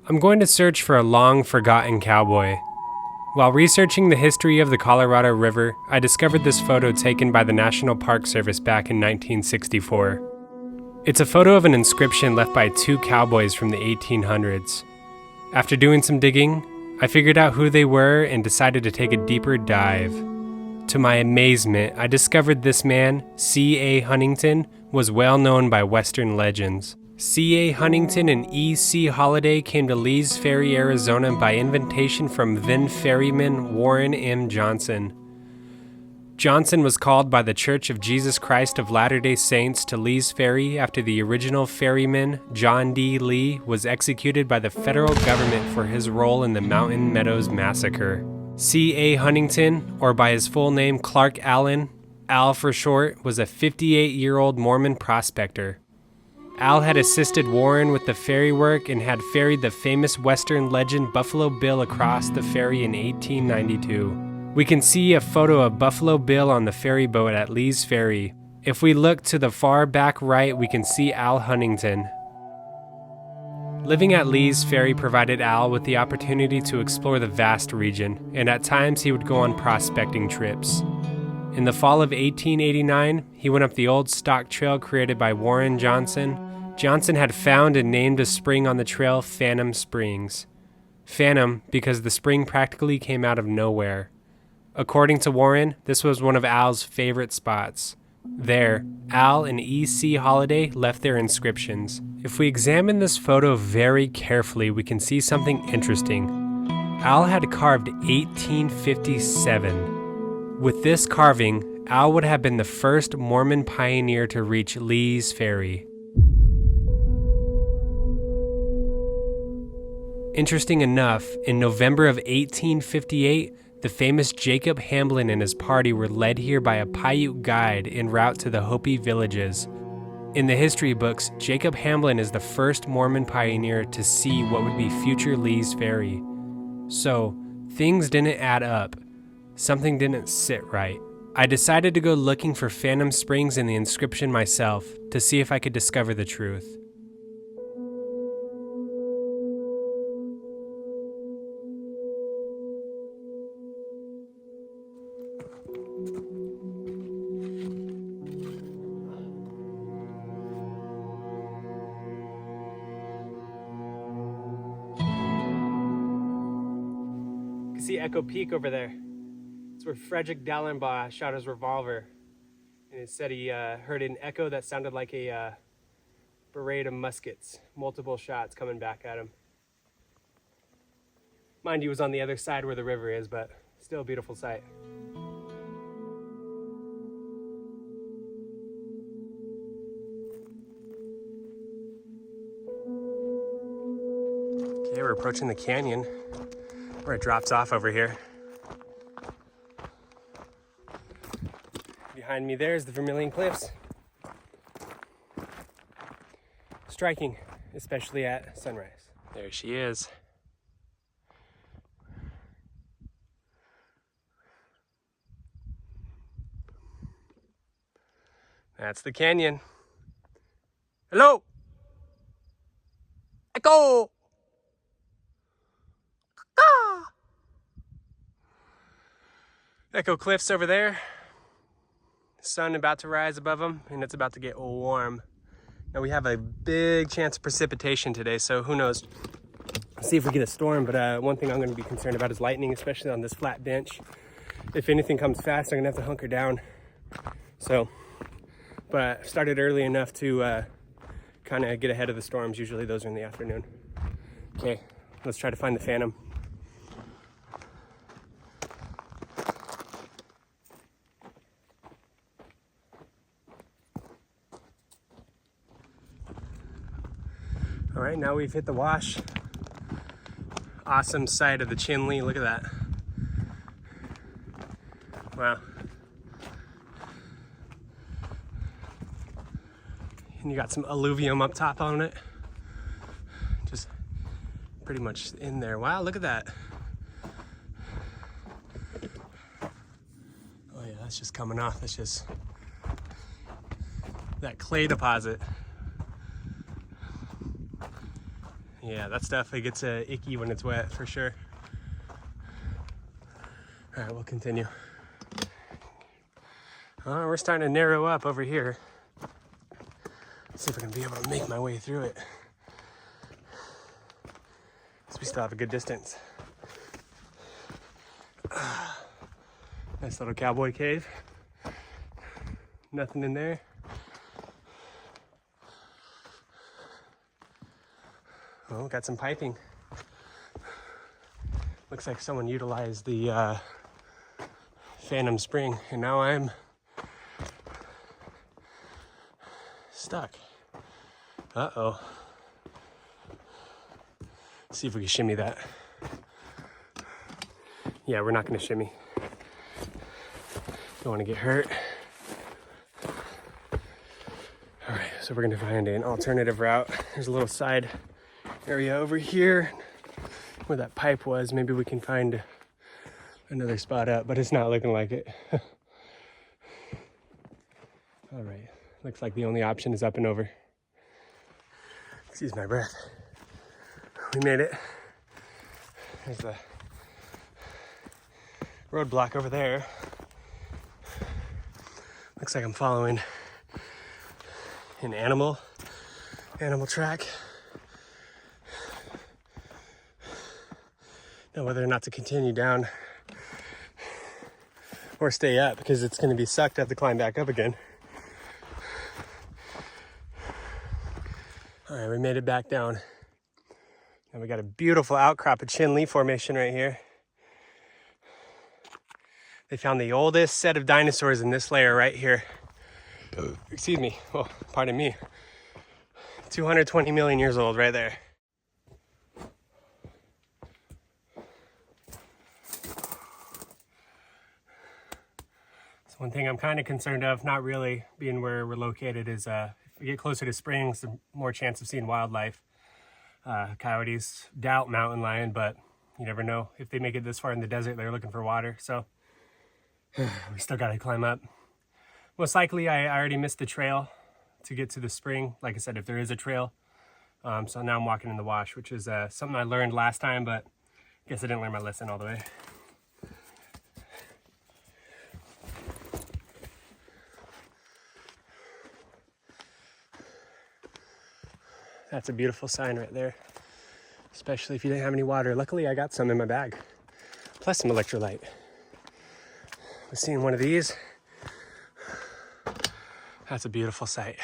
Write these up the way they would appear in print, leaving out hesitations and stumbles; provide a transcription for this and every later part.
I'm going to search for a long-forgotten cowboy. While researching the history of the Colorado River, I discovered this photo taken by the National Park Service back in 1964. It's a photo of an inscription left by two cowboys from the 1800s. After doing some digging, I figured out who they were and decided to take a deeper dive. To my amazement, I discovered this man, C.A. Huntington, was well known by Western legends. C.A. Huntington and E.C. Holiday came to Lee's Ferry, Arizona by invitation from then ferryman Warren M. Johnson. Johnson was called by the Church of Jesus Christ of Latter-day Saints to Lee's Ferry after the original ferryman, John D. Lee, was executed by the federal government for his role in the Mountain Meadows Massacre. C.A. Huntington, or by his full name Clark Allen, Al for short, was a 58-year-old Mormon prospector. Al had assisted Warren with the ferry work and had ferried the famous Western legend Buffalo Bill across the ferry in 1892. We can see a photo of Buffalo Bill on the ferry boat at Lee's Ferry. If we look to the far back right, we can see Al Huntington. Living at Lee's Ferry provided Al with the opportunity to explore the vast region, and at times he would go on prospecting trips. In the fall of 1889, he went up the old stock trail created by Warren Johnson. Johnson had found and named a spring on the trail Phantom Springs. Phantom because the spring practically came out of nowhere. According to Warren, this was one of Al's favorite spots. There, Al and E.C. Holiday left their inscriptions. If we examine this photo very carefully, we can see something interesting. Al had carved 1857. With this carving, Al would have been the first Mormon pioneer to reach Lee's Ferry. Interesting enough, in November of 1858, the famous Jacob Hamblin and his party were led here by a Paiute guide en route to the Hopi villages. In the history books, Jacob Hamblin is the first Mormon pioneer to see what would be future Lee's Ferry. So, things didn't add up. Something didn't sit right. I decided to go looking for Phantom Springs in the inscription myself to see if I could discover the truth. See Echo Peak over there. It's where Frederick Dallenbaugh shot his revolver, and it said he heard an echo that sounded like a parade of muskets, multiple shots coming back at him. Mind you, it was on the other side where the river is, but still a beautiful sight. Okay, we're approaching the canyon where it drops off over here. Behind me there is the Vermilion Cliffs. Striking, especially at sunrise. There she is. That's the canyon. Hello! Echo! Echo Cliffs over there. Sun about to rise above them, and it's about to get warm. Now we have a big chance of precipitation today, so who knows? Let's see if we get a storm, but one thing I'm going to be concerned about is lightning, especially on this flat bench. If anything comes fast, I'm going to have to hunker down. So, but I started early enough to kind of get ahead of the storms. Usually those are in the afternoon. Okay, let's try to find the Phantom. All right, now we've hit the wash. Awesome sight of the Chinle. Look at that. Wow. And you got some alluvium up top on it. Just pretty much in there. Wow, look at that. Oh yeah, that's just coming off. That's just that clay deposit. Yeah, that definitely gets icky when it's wet, for sure. All right, we'll continue. We're starting to narrow up over here. Let's see if I can be able to make my way through it. So we still have a good distance. Nice little cowboy cave. Nothing in there. Oh, got some piping. Looks like someone utilized the Phantom Spring, and now I'm stuck. Uh-oh. See if we can shimmy that. Yeah, we're not gonna shimmy. Don't wanna get hurt. All right, so we're gonna find an alternative route. There's a little side area over here where that pipe was. Maybe we can find another spot up, but it's not looking like it. All right, looks like the only option is up and over. Excuse my breath. We made it. There's the roadblock over there. Looks like I'm following an animal track. Now whether or not to continue down or stay up, because it's going to be sucked up to climb back up again. All right, we made it back down. Now we got a beautiful outcrop of Chinle Formation right here. They found the oldest set of dinosaurs in this layer right here. Excuse me, oh, pardon me. 220 million years old right there. So one thing I'm kind of concerned of, not really being where we're located, is if we get closer to springs, the more chance of seeing wildlife. Coyotes, doubt mountain lion, but you never know. If they make it this far in the desert, they're looking for water, so we still gotta climb up. Most likely I already missed the trail to get to the spring, like I said, if there is a trail. So now I'm walking in the wash, which is something I learned last time, but I guess I didn't learn my lesson all the way. That's a beautiful sign right there, especially if you didn't have any water. Luckily, I got some in my bag, plus some electrolyte. I was seeing one of these. That's a beautiful sight.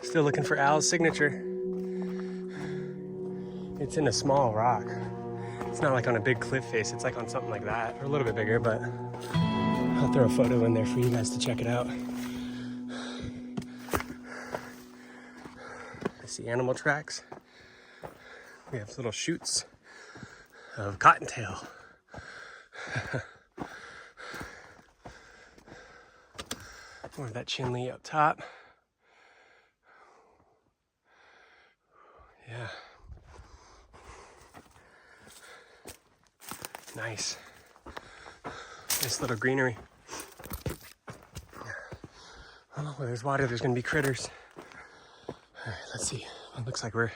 Still looking for Al's signature. It's in a small rock. It's not like on a big cliff face. It's like on something like that, or a little bit bigger, but I'll throw a photo in there for you guys to check it out. I see animal tracks. We have little shoots of cottontail. More of that Chinle up top. Yeah. Nice. Nice little greenery. Oh, where there's water, there's gonna be critters. All right, let's see. It looks like we're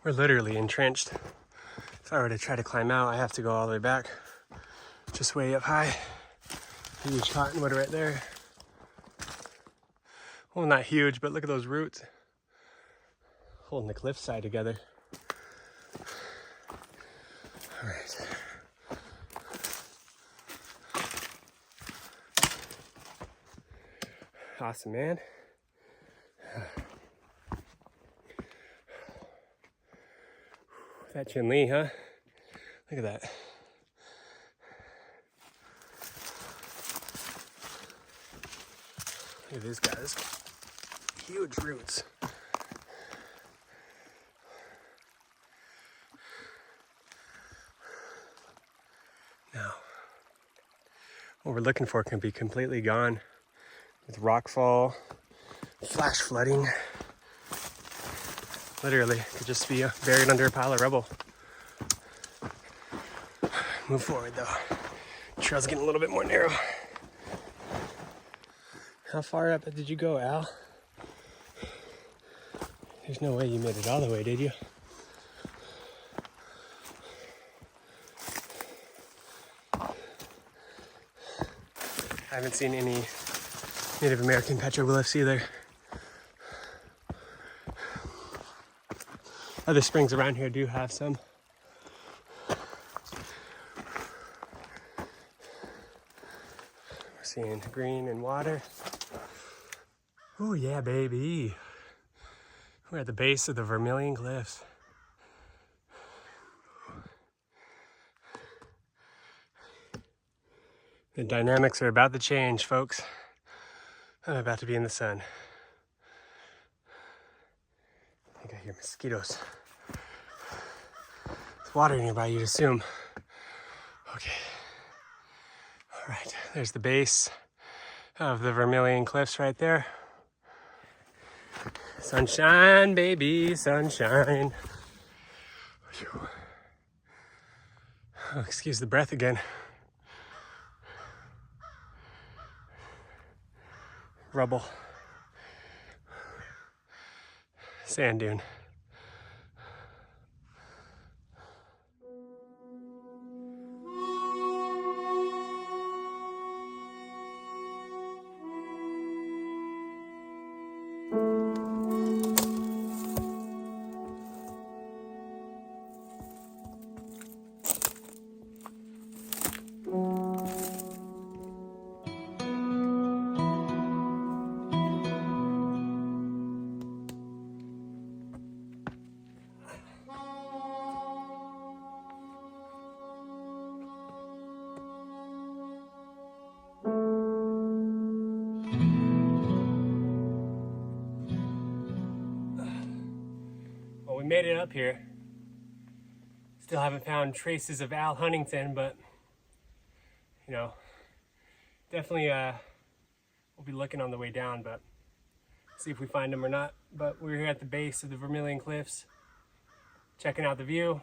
literally entrenched. If I were to try to climb out, I have to go all the way back, just way up high. Huge cottonwood right there. Well, not huge, but look at those roots holding the cliffside together. All right. Awesome, man. That Chinle, huh? Look at that. Look at these guys. Huge roots. Now, what we're looking for can be completely gone with rockfall, flash flooding. Literally, could just be buried under a pile of rubble. Move forward though. Trail's getting a little bit more narrow. How far up did you go, Al? There's no way you made it all the way, did you? I haven't seen any Native American petroglyphs either. Other springs around here do have some. We're seeing green and water. Oh yeah, baby. We're at the base of the Vermilion Cliffs. The dynamics are about to change, folks. I'm about to be in the sun. I think I hear mosquitoes. There's water nearby, you'd assume. Okay. All right, there's the base of the Vermilion Cliffs right there. Sunshine, baby, sunshine. Oh, excuse the breath again. Rubble. Sand dune. We made it up here. Still haven't found traces of Al Huntington, but you know, definitely we'll be looking on the way down, but see if we find him or not. But we're here at the base of the Vermilion Cliffs, checking out the view.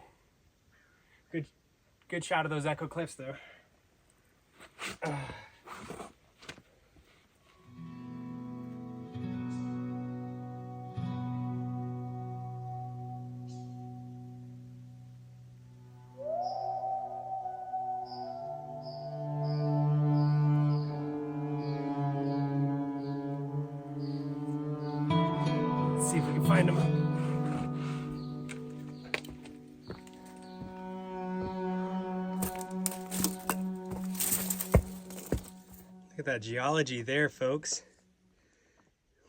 Good shot of those Echo Cliffs there. See if we can find them. Look at that geology there, folks.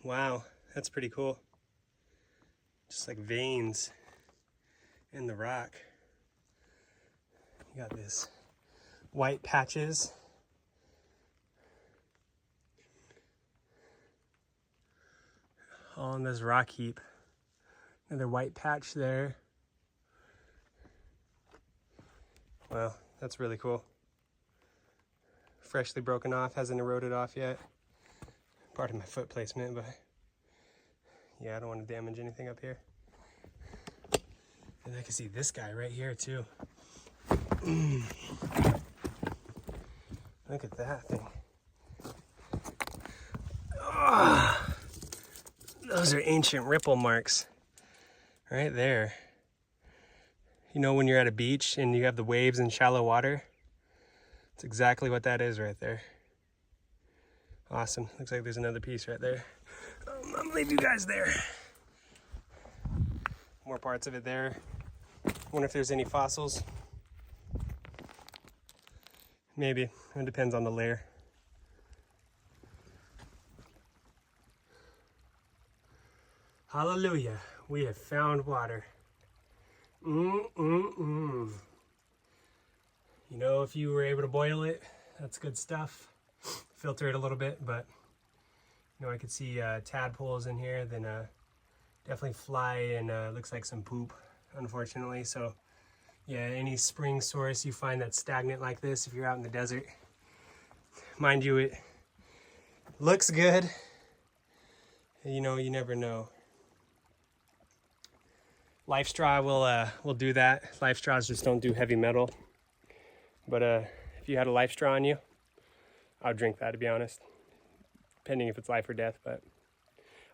Wow, that's pretty cool. Just like veins in the rock. You got this white patches. All in this rock heap. Another white patch there. Wow, that's really cool. Freshly broken off, hasn't eroded off yet. Part of my foot placement, but yeah, I don't want to damage anything up here. And I can see this guy right here too. Look at that thing. Oh, those are ancient ripple marks right there. You know when you're at a beach and you have the waves in shallow water? That's exactly what that is right there. Awesome. Looks like there's another piece right there. I'm gonna leave you guys there. More parts of it there. Wonder if there's any fossils. Maybe. It depends on the layer. Hallelujah. We have found water. You know, if you were able to boil it, that's good stuff. Filter it a little bit, but you know, I could see tadpoles in here, then definitely fly and looks like some poop, unfortunately. So yeah, any spring source you find that's stagnant like this, if you're out in the desert, mind you, it looks good. You know, you never know. Life straw will do that. Life straws just don't do heavy metal. But if you had a life straw on you, I would drink that, to be honest. Depending if it's life or death, but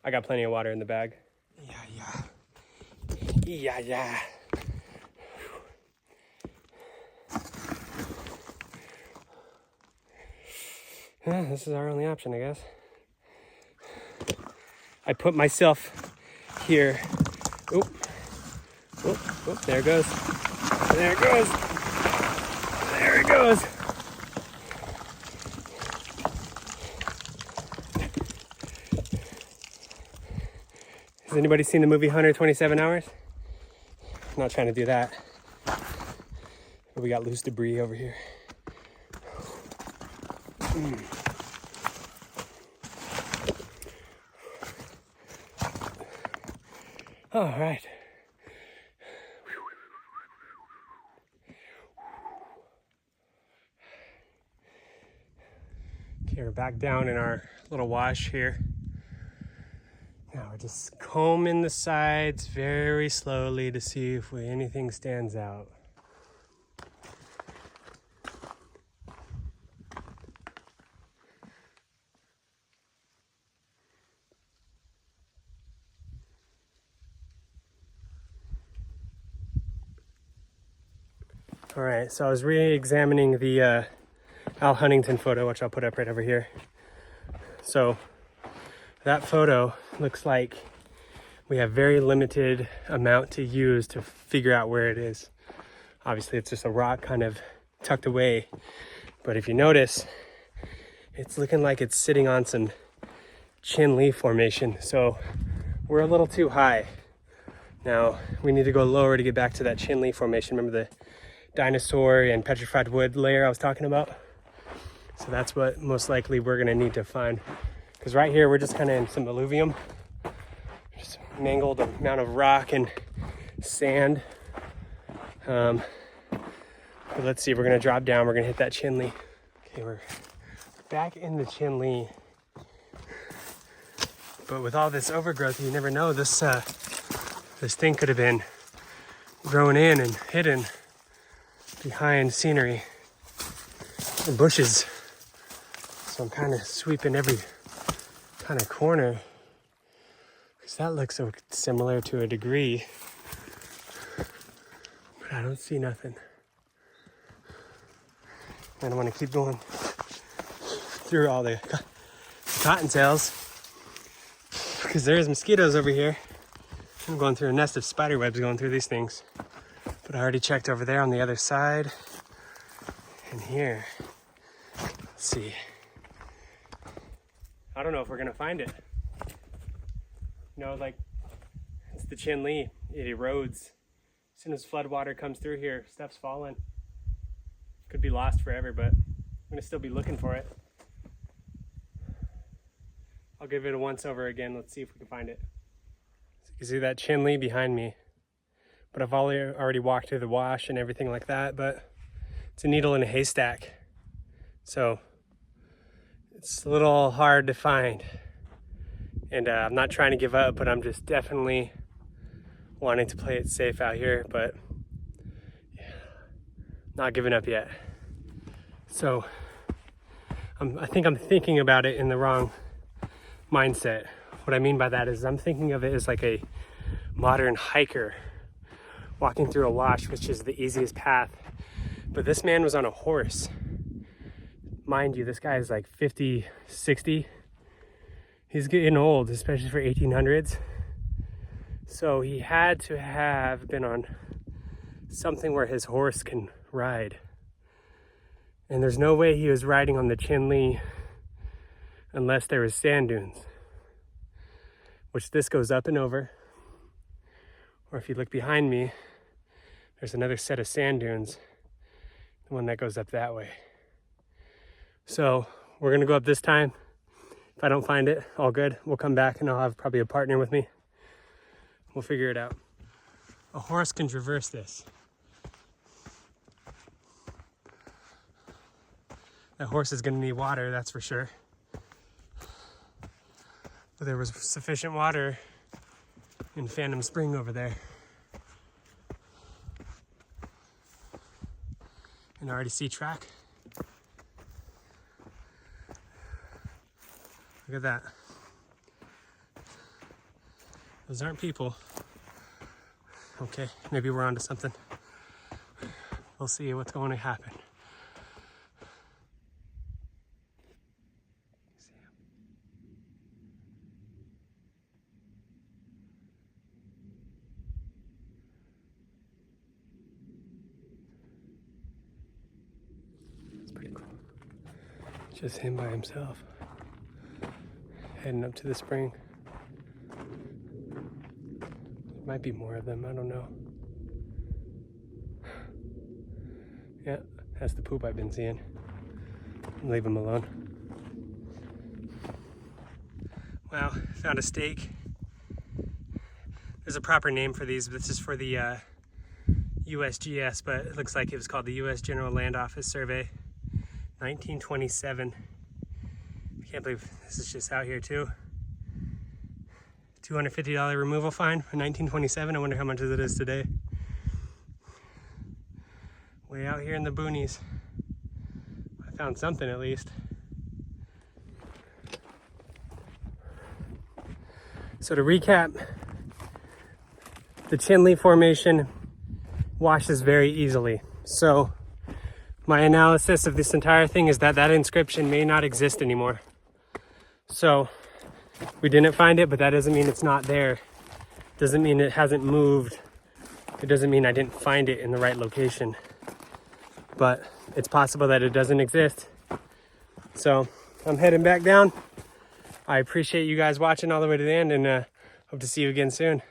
I got plenty of water in the bag. Yeah. This is our only option, I guess. I put myself here. Oop, there it goes. There it goes. There it goes. Has anybody seen the movie 127 Hours? I'm not trying to do that. But we got loose debris over here. All right. Okay, we're back down in our little wash here. Now we're just combing the sides very slowly to see if anything stands out. All right, so I was re-examining the Al Huntington photo, which I'll put up right over here. So that photo looks like we have very limited amount to use to figure out where it is. Obviously, it's just a rock kind of tucked away. But if you notice, it's looking like it's sitting on some chin leaf formation. So we're a little too high. Now, we need to go lower to get back to that chin leaf formation. Remember the dinosaur and petrified wood layer I was talking about? So that's what most likely we're gonna need to find. Because right here, we're just kind of in some alluvium. Just mangled amount of rock and sand. But let's see, we're gonna drop down, we're gonna hit that chinley. Okay, we're back in the chinley. But with all this overgrowth, you never know, this thing could have been grown in and hidden behind scenery and bushes. So I'm kind of sweeping every kind of corner because that looks so similar to a degree, but I don't see nothing. I don't want to keep going through all the cottontails because there's mosquitoes over here. I'm going through a nest of spider webs going through these things. But I already checked over there on the other side. And here. Let's see. I don't know if we're gonna find it. You know, like, it's the chinley. It erodes. As soon as flood water comes through here, stuff's falling. Could be lost forever, but I'm gonna still be looking for it. I'll give it a once over again. Let's see if we can find it. So you can see that chinley behind me. But I've already walked through the wash and everything like that, but it's a needle in a haystack. So it's a little hard to find. And I'm not trying to give up, but I'm just definitely wanting to play it safe out here, but yeah, not giving up yet. So I think I'm thinking about it in the wrong mindset. What I mean by that is I'm thinking of it as like a modern hiker walking through a wash, which is the easiest path. But this man was on a horse. Mind you, this guy is like 50, 60. He's getting old, especially for 1800s. So he had to have been on something where his horse can ride. And there's no way he was riding on the chinley unless there was sand dunes, which this goes up and over. Or if you look behind me, there's another set of sand dunes, the one that goes up that way. So we're gonna go up this time. If I don't find it, all good. We'll come back and I'll have probably a partner with me. We'll figure it out. A horse can traverse this. That horse is gonna need water, that's for sure. But there was sufficient water in Phantom Spring over there. can already see track. Look at that. Those aren't people. Okay, maybe we're onto something. We'll see what's going to happen. It's pretty cool. Just him by himself. Heading up to the spring. Might be more of them, I don't know. Yeah, that's the poop I've been seeing. Leave them alone. Wow, found a stake. There's a proper name for these. This is for the USGS, but it looks like it was called the U.S. General Land Office Survey, 1927. I can't believe this is just out here too. $250 removal fine for 1927. I wonder how much it is today. Way out here in the boonies. I found something at least. So to recap, the Chinle Formation washes very easily. So my analysis of this entire thing is that that inscription may not exist anymore. So we didn't find it, but that doesn't mean it's not there. Doesn't mean it hasn't moved. It doesn't mean I didn't find it in the right location. But it's possible that it doesn't exist. So I'm heading back down. I appreciate you guys watching all the way to the end, and hope to see you again soon.